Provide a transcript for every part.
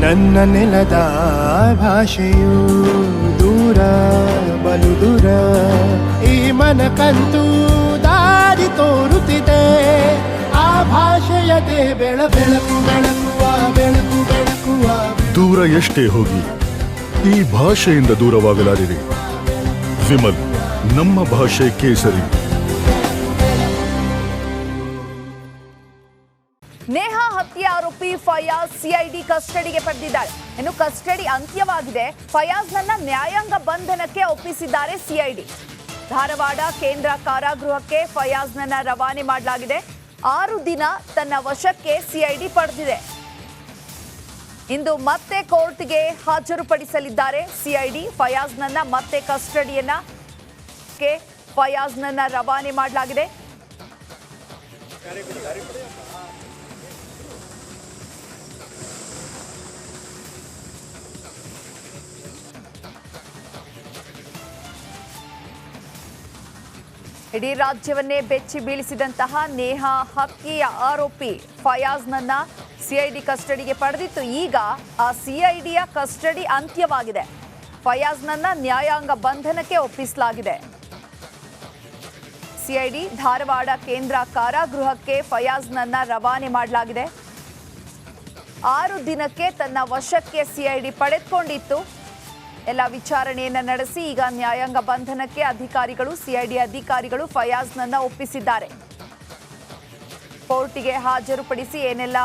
ನನ್ನ ನೆಲದ ಭಾಷೆಯು ದೂರ ಬಲು ದೂರ, ಈ ಮನಕಂತೂ ದಾರಿ ತೋರುತ್ತಿದೆ. ಆ ಭಾಷೆಯದೇ ಬೆಳಕು ಬೆಳಕುವ ಬೆಳಕು ಬೆಳಕುವ. ದೂರ ಎಷ್ಟೇ ಹೋಗಿ ಈ ಭಾಷೆಯಿಂದ ದೂರವಾಗಲಾರಿರಿ. ವಿಮಲ್, ನಮ್ಮ ಭಾಷೆ ಕೇಸರಿ. ನೇಹಾ ಹತ್ಯೆ ಆರೋಪಿ ಫಯಾಜ್ ಸಿಐಡಿ ಕಸ್ಟಡಿಗೆ ಪಡೆದಿದ್ದಾರೆ. ಇನ್ನು ಕಸ್ಟಡಿ ಅಂತ್ಯವಾಗಿದೆ. ಫಯಾಜ್ನನ್ನ ನ್ಯಾಯಾಂಗ ಬಂಧನಕ್ಕೆ ಒಪ್ಪಿಸಿದ್ದಾರೆ ಸಿಐಡಿ. ಧಾರವಾಡ ಕೇಂದ್ರ ಕಾರಾಗೃಹಕ್ಕೆ ಫಯಾಜ್ನನ್ನ ರವಾನೆ ಮಾಡಲಾಗಿದೆ. 6 ದಿನ ತನ್ನ ವಶಕ್ಕೆ ಸಿಐಡಿ ಪಡೆದಿದೆ. ಇಂದು ಮತ್ತೆ ಕೋರ್ಟ್ಗೆ ಹಾಜರುಪಡಿಸಲಿದ್ದಾರೆ ಸಿಐಡಿ. ಫಯಾಜ್ನನ್ನ ಮತ್ತೆ ಫಯಾಜ್ನನ್ನ ರವಾನೆ ಮಾಡಲಾಗಿದೆ. ಇಡೀ ರಾಜ್ಯವನ್ನೇ ಬೆಚ್ಚಿ ಬೀಳಿಸಿದಂತಹ ನೇಹಾ ಹತ್ಯೆಯ ಆರೋಪಿ ಫಯಾಜ್ನನ್ನ ಸಿಐಡಿ ಕಸ್ಟಡಿಗೆ ಪಡೆದಿತ್ತು. ಈಗ ಆ ಸಿಐಡಿಯ ಕಸ್ಟಡಿ ಅಂತ್ಯವಾಗಿದೆ. ಫಯಾಜ್ನನ್ನ ನ್ಯಾಯಾಂಗ ಬಂಧನಕ್ಕೆ ಒಪ್ಪಿಸಲಾಗಿದೆ. ಸಿಐಡಿ ಧಾರವಾಡ ಕೇಂದ್ರ ಕಾರಾಗೃಹಕ್ಕೆ ಫಯಾಜ್ನನ್ನ ರವಾನೆ ಮಾಡಲಾಗಿದೆ. 6 ದಿನಕ್ಕೆ ತನ್ನ ವಶಕ್ಕೆ ಸಿಐಡಿ ಪಡೆದುಕೊಂಡಿತ್ತು. ಎಲ್ಲ ವಿಚಾರಣೆಯನ್ನು ನಡೆಸಿ ಈಗ ನ್ಯಾಯಾಂಗ ಬಂಧನಕ್ಕೆ ಸಿಐಡಿ ಅಧಿಕಾರಿಗಳು ಫಯಾಜ್ನನ್ನ ಒಪ್ಪಿಸಿದ್ದಾರೆ. ಕೋರ್ಟಿಗೆ ಹಾಜರುಪಡಿಸಿ ಏನೆಲ್ಲ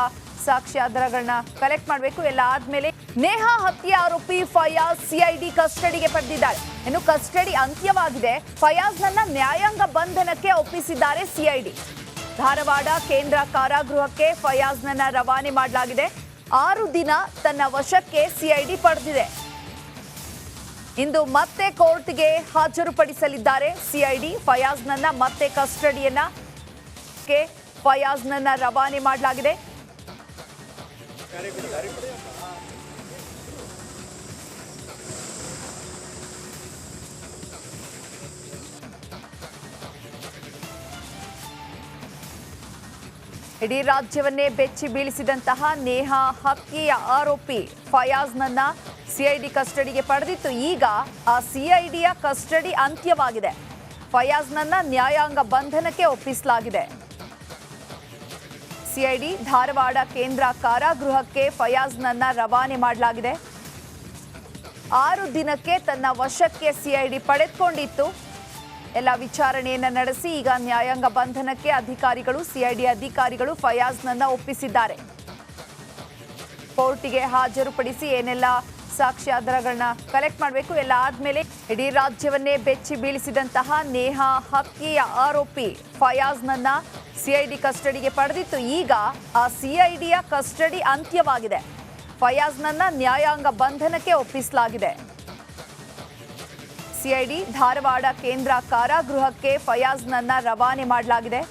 ಸಾಕ್ಷ್ಯಾಧಾರಗಳನ್ನ ಕಲೆಕ್ಟ್ ಮಾಡಬೇಕು ಎಲ್ಲ ಆದ್ಮೇಲೆ ನೇಹಾ ಹತ್ಯೆ ಆರೋಪಿ ಫಯಾಜ್ ಸಿಐಡಿ ಕಸ್ಟಡಿಗೆ ಪಡೆದಿದ್ದಾರೆ. ಇನ್ನು ಕಸ್ಟಡಿ ಅಂತ್ಯವಾಗಿದೆ. ಫಯಾಜ್ನನ್ನ ನ್ಯಾಯಾಂಗ ಬಂಧನಕ್ಕೆ ಒಪ್ಪಿಸಿದ್ದಾರೆ ಸಿಐಡಿ. ಧಾರವಾಡ ಕೇಂದ್ರ ಕಾರಾಗೃಹಕ್ಕೆ ಫಯಾಜ್ನನ್ನ ರವಾನೆ ಮಾಡಲಾಗಿದೆ. 6 ದಿನ ತನ್ನ ವಶಕ್ಕೆ ಸಿಐಡಿ ಪಡೆದಿದೆ. ಇಂದು ಮತ್ತೆ ಕೋರ್ಟ್ಗೆ ಹಾಜರುಪಡಿಸಲಿದ್ದಾರೆ ಸಿಐಡಿ. ಫಯಾಜ್ನನ್ನ ಮತ್ತೆ ಫಯಾಜ್ನನ್ನ ರವಾನೆ ಮಾಡಲಾಗಿದೆ. ಇಡೀ ರಾಜ್ಯವನ್ನೇ ಬೆಚ್ಚಿ ಬೀಳಿಸಿದಂತಹ ನೇಹಾ ಹತ್ಯೆಯ ಆರೋಪಿ ಫಯಾಜ್ನನ್ನ ಸಿಐಡಿ ಕಸ್ಟಡಿಗೆ ಪಡೆದಿತ್ತು. ಈಗ ಆ ಸಿಐಡಿಯ ಕಸ್ಟಡಿ ಅಂತ್ಯವಾಗಿದೆ. ಫಯಾಜ್ನನ್ನ ನ್ಯಾಯಾಂಗ ಬಂಧನಕ್ಕೆ ಒಪ್ಪಿಸಲಾಗಿದೆ. ಸಿಐಡಿ ಧಾರವಾಡ ಕೇಂದ್ರ ಕಾರಾಗೃಹಕ್ಕೆ ಫಯಾಜ್ನನ್ನ ರವಾನೆ ಮಾಡಲಾಗಿದೆ. 6 ದಿನಕ್ಕೆ ತನ್ನ ವಶಕ್ಕೆ ಸಿಐಡಿ ಪಡೆದುಕೊಂಡಿತ್ತು. ಎಲ್ಲ ವಿಚಾರಣೆಯನ್ನು ನಡೆಸಿ ಈಗ ನ್ಯಾಯಾಂಗ ಬಂಧನಕ್ಕೆ ಸಿಐಡಿ ಅಧಿಕಾರಿಗಳು ಫಯಾಜ್ನನ್ನ ಒಪ್ಪಿಸಿದ್ದಾರೆ. ಕೋರ್ಟಿಗೆ ಹಾಜರುಪಡಿಸಿ ಏನೆಲ್ಲ ಸಾಕ್ಷ್ಯಾಧಾರಗಳನ್ನ ಕಲೆಕ್ಟ್ ಮಾಡಬೇಕು ಎಲ್ಲ ಆದ್ಮೇಲೆ ಇಡೀ ರಾಜ್ಯವನ್ನೇ ಬೆಚ್ಚಿ ಬೀಳಿಸಿದಂತಹ ನೇಹಾ ಹತ್ಯೆಯ ಆರೋಪಿ ಫಯಾಜ್ನನ್ನ ಸಿಐಡಿ ಕಸ್ಟಡಿಗೆ ಪಡೆದಿತ್ತು. ಈಗ ಆ ಸಿಐಡಿಯ ಕಸ್ಟಡಿ ಅಂತ್ಯವಾಗಿದೆ. ಫಯಾಜ್ನನ್ನ ನ್ಯಾಯಾಂಗ ಬಂಧನಕ್ಕೆ ಒಪ್ಪಿಸಲಾಗಿದೆ. ಸಿಐಡಿ ಧಾರವಾಡ ಕೇಂದ್ರ ಕಾರಾಗೃಹಕ್ಕೆ ಫಯಾಜ್ನನ್ನ ರವಾನೆ ಮಾಡಲಾಗಿದೆ.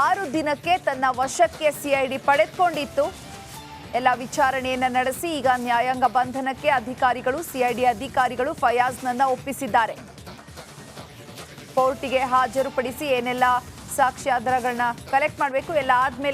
6 ದಿನಕ್ಕೆ ತನ್ನ ವಶಕ್ಕೆ ಸಿಐಡಿ ಪಡೆದುಕೊಂಡಿತ್ತು. ಎಲ್ಲ ವಿಚಾರಣೆಯನ್ನು ನಡೆಸಿ ಈಗ ನ್ಯಾಯಾಂಗ ಬಂಧನಕ್ಕೆ ಸಿಐಡಿ ಅಧಿಕಾರಿಗಳು ಫಯಾಜ್ನನ್ನ ಒಪ್ಪಿಸಿದ್ದಾರೆ. ಕೋರ್ಟಿಗೆ ಹಾಜರುಪಡಿಸಿ ಏನೆಲ್ಲ ಸಾಕ್ಷ್ಯಾಧಾರಗಳನ್ನ ಕಲೆಕ್ಟ್ ಮಾಡಬೇಕು ಎಲ್ಲ ಆದ್ಮೇಲೆ